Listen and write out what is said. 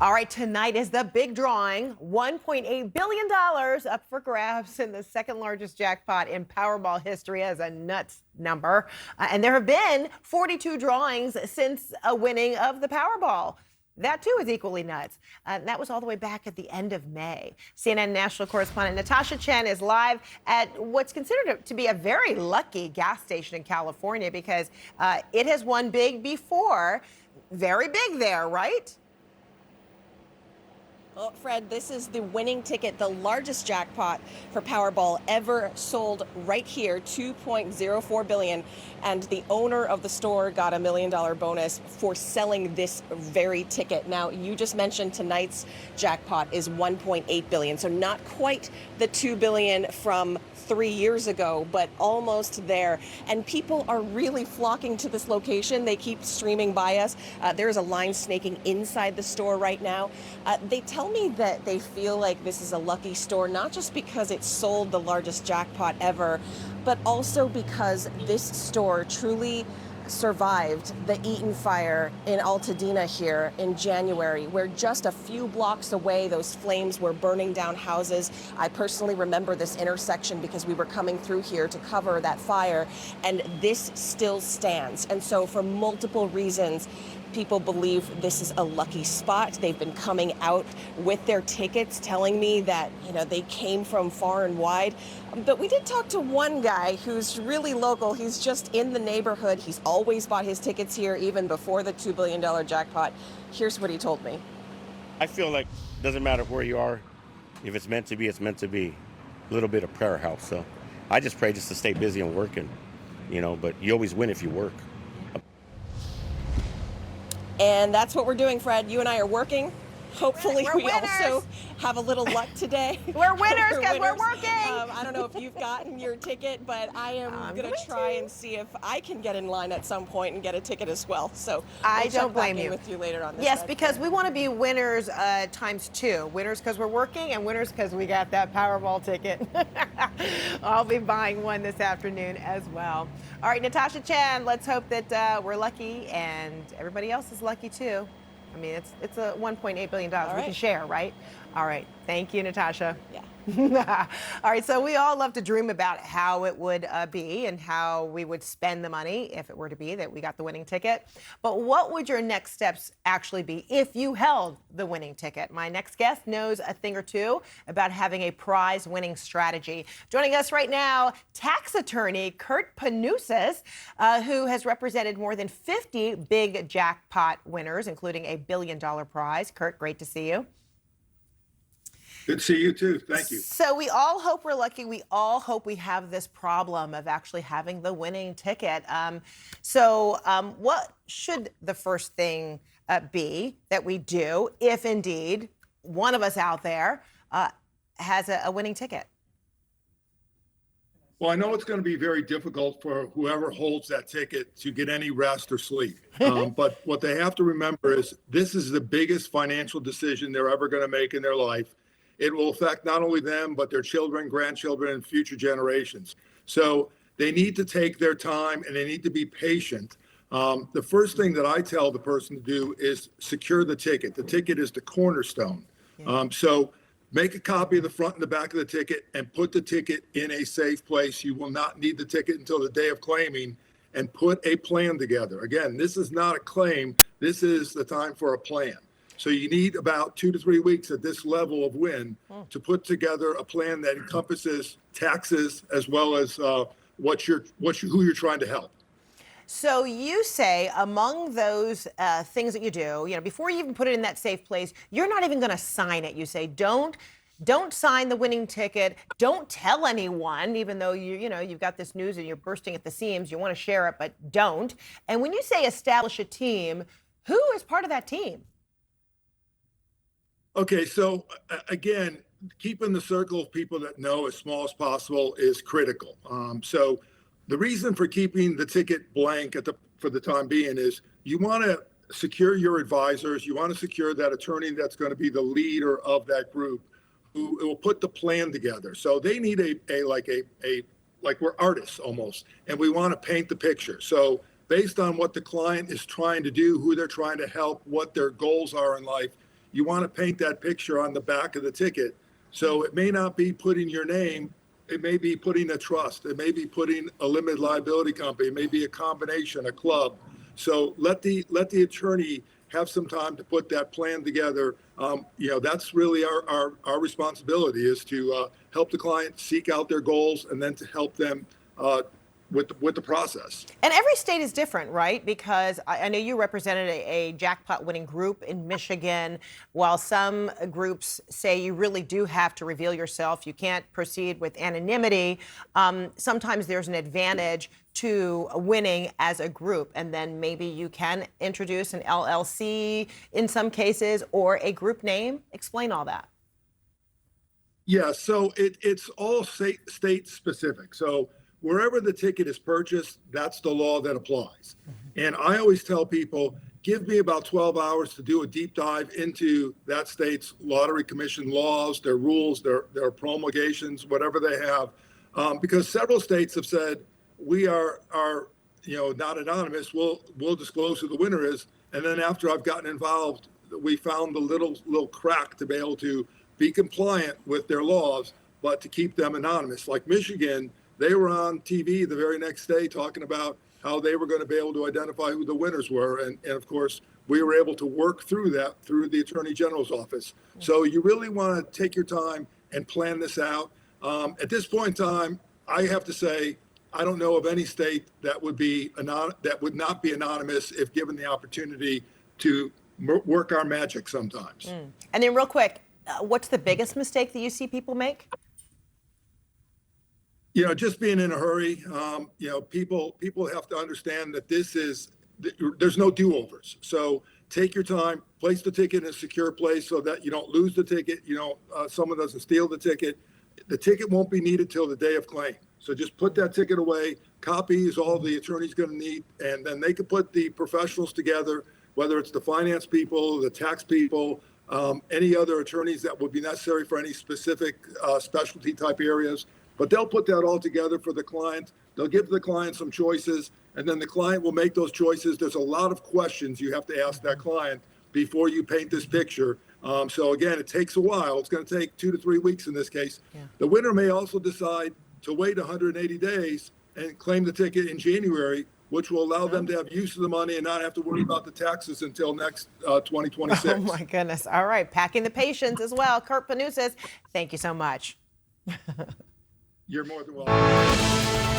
All right, tonight is the big drawing. $1.8 billion up for grabs in the second largest jackpot in Powerball history as a nuts number. And there have been 42 drawings since a winning of the Powerball. That, too, is equally nuts. That was all the way back at the end of May. CNN national correspondent Natasha Chen is live at what's considered to be a very lucky gas station in California because it has won big before. Very big there, right? Well, Fred, this is the winning ticket, the largest jackpot for Powerball ever sold right here, $2.04 billion. And the owner of the store got $1 million bonus for selling this very ticket. Now, you just mentioned tonight's jackpot is $1.8 billion, so not quite the $2 billion from 3 years ago, but almost there. And people are really flocking to this location. They keep streaming by us. There's a line snaking inside the store right now. They tell me that they feel like this is a lucky store, not just because it sold the largest jackpot ever, but also because this store truly survived the Eaton fire in Altadena here in January, where just a few blocks away, those flames were burning down houses. I personally remember this intersection because we were coming through here to cover that fire, and this still stands. And so for multiple reasons, people believe this is a lucky spot. They've been coming out with their tickets, telling me that, they came from far and wide. But we did talk to one guy who's really local. He's just in the neighborhood. He's always bought his tickets here, even before the $2 billion jackpot. Here's what he told me. I feel like it doesn't matter where you are. If it's meant to be, it's meant to be. A little bit of prayer helps. So I just pray just to stay busy and working, but you always win if you work. And that's what we're doing, Fred. You and I are working. Hopefully we're we winners. Also have a little luck today. We're winners because we're working. I don't know if you've gotten your ticket, but I am going to try and see if I can get in line at some point and get a ticket as well. So I don't blame you. With you later on this. Yes, because we want to be winners times two. Winners because we're working and winners because we got that Powerball ticket. I'll be buying one this afternoon as well. All right, Natasha Chen, let's hope that we're lucky and everybody else is lucky too. I mean, it's a $1.8 billion we can share, right? All right. Thank you, Natasha. Yeah. All right. So we all love to dream about how it would be and how we would spend the money if it were to be that we got the winning ticket. But what would your next steps actually be if you held the winning ticket? My next guest knows a thing or two about having a prize winning strategy. Joining us right now, tax attorney Kurt Panousis, who has represented more than 50 big jackpot winners, including a $1 billion prize. Kurt, great to see you. Good to see you too. Thank you. So we all hope we're lucky. We all hope we have this problem of actually having the winning ticket. What should the first thing be that we do if indeed one of us out there has a winning ticket? Well, I know it's going to be very difficult for whoever holds that ticket to get any rest or sleep. But what they have to remember is this is the biggest financial decision they're ever going to make in their life. It will affect not only them, but their children, grandchildren, and future generations. So they need to take their time and they need to be patient. The first thing that I tell the person to do is secure the ticket. The ticket is the cornerstone. So make a copy of the front and the back of the ticket and put the ticket in a safe place. You will not need the ticket until the day of claiming, and put a plan together. Again, this is not a claim. This is the time for a plan. So you need about 2 to 3 weeks at this level of win to put together a plan that encompasses taxes as well as who you're trying to help. So you say among those things that you do, before you even put it in that safe place, you're not even going to sign it. You say don't sign the winning ticket. Don't tell anyone, even though you've got this news and you're bursting at the seams. You want to share it, but don't. And when you say establish a team, who is part of that team? Okay, so again, keeping the circle of people that know as small as possible is critical. So the reason for keeping the ticket blank for the time being is you want to secure your advisors. You want to secure that attorney that's going to be the leader of that group who will put the plan together. So they need like we're artists almost, and we want to paint the picture. So based on what the client is trying to do, who they're trying to help, what their goals are in life, you want to paint that picture on the back of the ticket. So it may not be putting your name, it may be putting a trust, it may be putting a limited liability company, it may be a combination, a club. So let the attorney have some time to put that plan together. That's really our responsibility, is to help the client seek out their goals and then to help them with the process. And every state is different, right? Because I know you represented a jackpot winning group in Michigan. While some groups say you really do have to reveal yourself, you can't proceed with anonymity, sometimes there's an advantage to winning as a group. And then maybe you can introduce an LLC in some cases or a group name. Explain all that. Yeah, so it's all state specific. So wherever the ticket is purchased, that's the law that applies. And I always tell people, give me about 12 hours to do a deep dive into that state's lottery commission laws, their rules, their promulgations, whatever they have. Because several states have said, we are not anonymous, we'll disclose who the winner is. And then after I've gotten involved, we found the little crack to be able to be compliant with their laws, but to keep them anonymous. Like Michigan, they were on TV the very next day talking about how they were going to be able to identify who the winners were. And of course, we were able to work through that through the Attorney General's office. So you really want to take your time and plan this out. At this point in time, I have to say, I don't know of any state that would not be anonymous if given the opportunity to work our magic sometimes. And then real quick, what's the biggest mistake that you see people make? Just being in a hurry. People have to understand that there's no do-overs. So take your time, place the ticket in a secure place so that you don't lose the ticket. Someone doesn't steal the ticket. The ticket won't be needed till the day of claim. So just put that ticket away. Copy is all the attorney's going to need, and then they can put the professionals together, whether it's the finance people, the tax people, any other attorneys that would be necessary for any specific specialty type areas. But they'll put that all together for the client. They'll give the client some choices, and then the client will make those choices. There's a lot of questions you have to ask that client before you paint this picture. So again, it takes a while. It's going to take 2 to 3 weeks in this case. Yeah. The winner may also decide to wait 180 days and claim the ticket in January, which will allow them to have use of the money and not have to worry about the taxes until next 2026. Oh my goodness. All right. Packing the patience as well. Kurt Panousis, thank you so much. You're more than welcome.